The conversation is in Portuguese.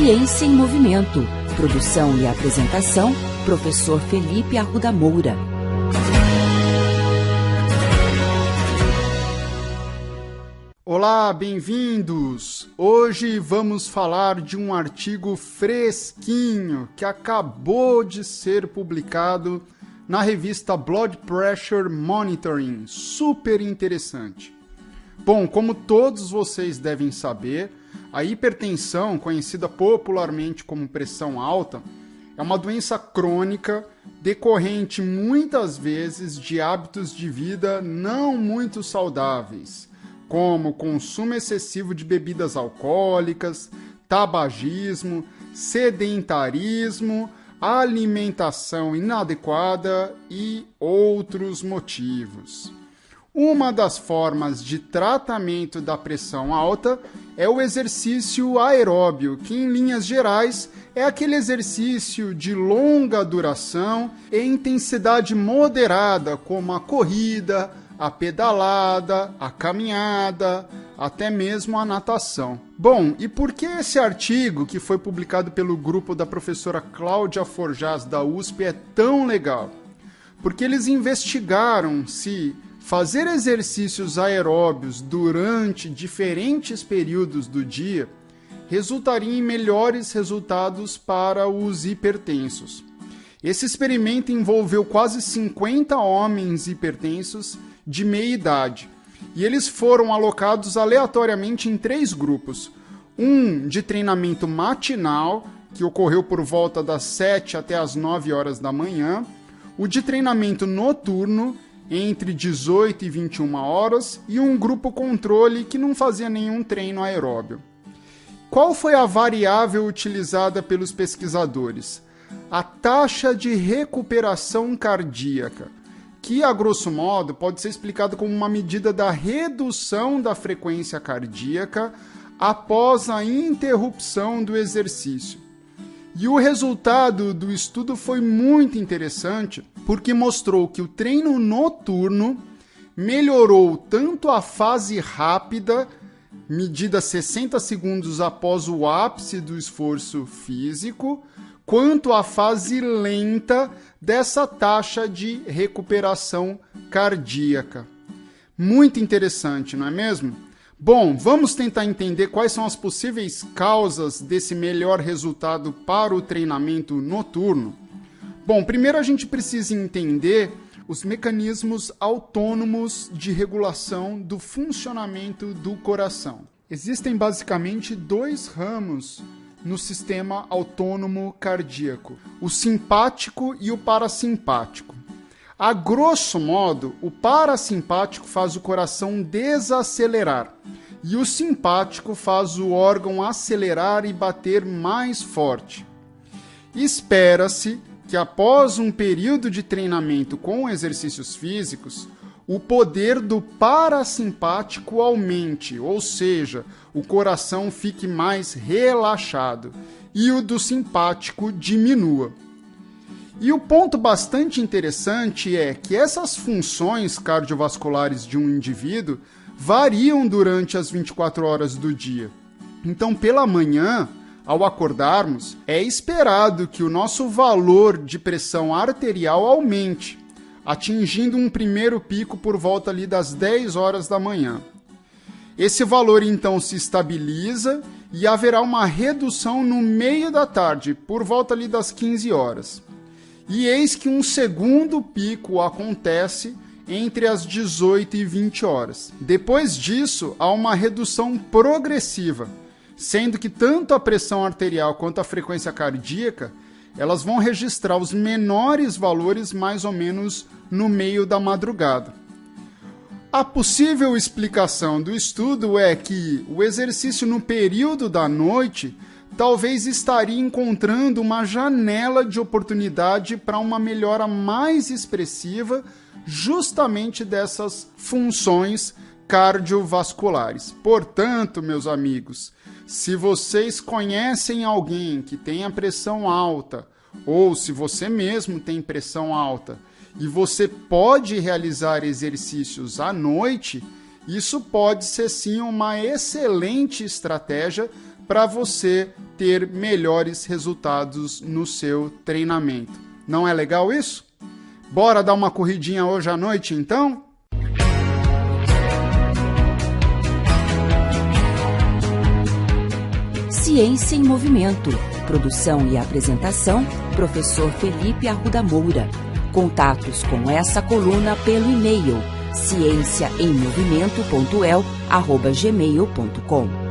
Ciência em Movimento. Produção e apresentação, professor Felipe Arruda Moura. Olá, bem-vindos! Hoje vamos falar de um artigo fresquinho que acabou de ser publicado na revista Blood Pressure Monitoring. Super interessante. Bom, como todos vocês devem saber, a hipertensão, conhecida popularmente como pressão alta, é uma doença crônica decorrente muitas vezes de hábitos de vida não muito saudáveis, como o consumo excessivo de bebidas alcoólicas, tabagismo, sedentarismo, alimentação inadequada e outros motivos. Uma das formas de tratamento da pressão alta é o exercício aeróbio, que em linhas gerais é aquele exercício de longa duração e intensidade moderada, como a corrida, a pedalada, a caminhada, até mesmo a natação. Bom, e por que esse artigo, que foi publicado pelo grupo da professora Cláudia Forjaz da USP, é tão legal? Porque eles investigaram se fazer exercícios aeróbios durante diferentes períodos do dia resultaria em melhores resultados para os hipertensos. Esse experimento envolveu quase 50 homens hipertensos de meia idade, e eles foram alocados aleatoriamente em 3 grupos. Um de treinamento matinal, que ocorreu por volta das 7 até as 9 horas da manhã, o de treinamento noturno, entre 18 e 21 horas, e um grupo controle que não fazia nenhum treino aeróbio. Qual foi a variável utilizada pelos pesquisadores? A taxa de recuperação cardíaca, que, a grosso modo, pode ser explicado como uma medida da redução da frequência cardíaca após a interrupção do exercício. E o resultado do estudo foi muito interessante, porque mostrou que o treino noturno melhorou tanto a fase rápida, medida 60 segundos após o ápice do esforço físico, quanto a fase lenta dessa taxa de recuperação cardíaca. Muito interessante, não é mesmo? Bom, vamos tentar entender quais são as possíveis causas desse melhor resultado para o treinamento noturno. Bom, primeiro a gente precisa entender os mecanismos autônomos de regulação do funcionamento do coração. Existem basicamente 2 ramos no sistema autônomo cardíaco, o simpático e o parasimpático. A grosso modo, o parasimpático faz o coração desacelerar e o simpático faz o órgão acelerar e bater mais forte. Espera-se que após um período de treinamento com exercícios físicos, o poder do parasimpático aumente, ou seja, o coração fique mais relaxado e o do simpático diminua. E o ponto bastante interessante é que essas funções cardiovasculares de um indivíduo variam durante as 24 horas do dia. Então, pela manhã, ao acordarmos, é esperado que o nosso valor de pressão arterial aumente, atingindo um primeiro pico por volta ali das 10 horas da manhã. Esse valor então se estabiliza e haverá uma redução no meio da tarde, por volta ali das 15 horas. E eis que um segundo pico acontece entre as 18 e 20 horas. Depois disso, há uma redução progressiva, sendo que tanto a pressão arterial quanto a frequência cardíaca, elas vão registrar os menores valores mais ou menos no meio da madrugada. A possível explicação do estudo é que o exercício no período da noite talvez estaria encontrando uma janela de oportunidade para uma melhora mais expressiva justamente dessas funções cardiovasculares. Portanto, meus amigos, se vocês conhecem alguém que tem a pressão alta, ou se você mesmo tem pressão alta, e você pode realizar exercícios à noite, isso pode ser sim uma excelente estratégia para você ter ter melhores resultados no seu treinamento. Não é legal isso? Bora dar uma corridinha hoje à noite, então? Ciência em Movimento. Produção e apresentação, professor Felipe Arruda Moura. Contatos com essa coluna pelo e-mail cienciaemmovimento.el@gmail.com.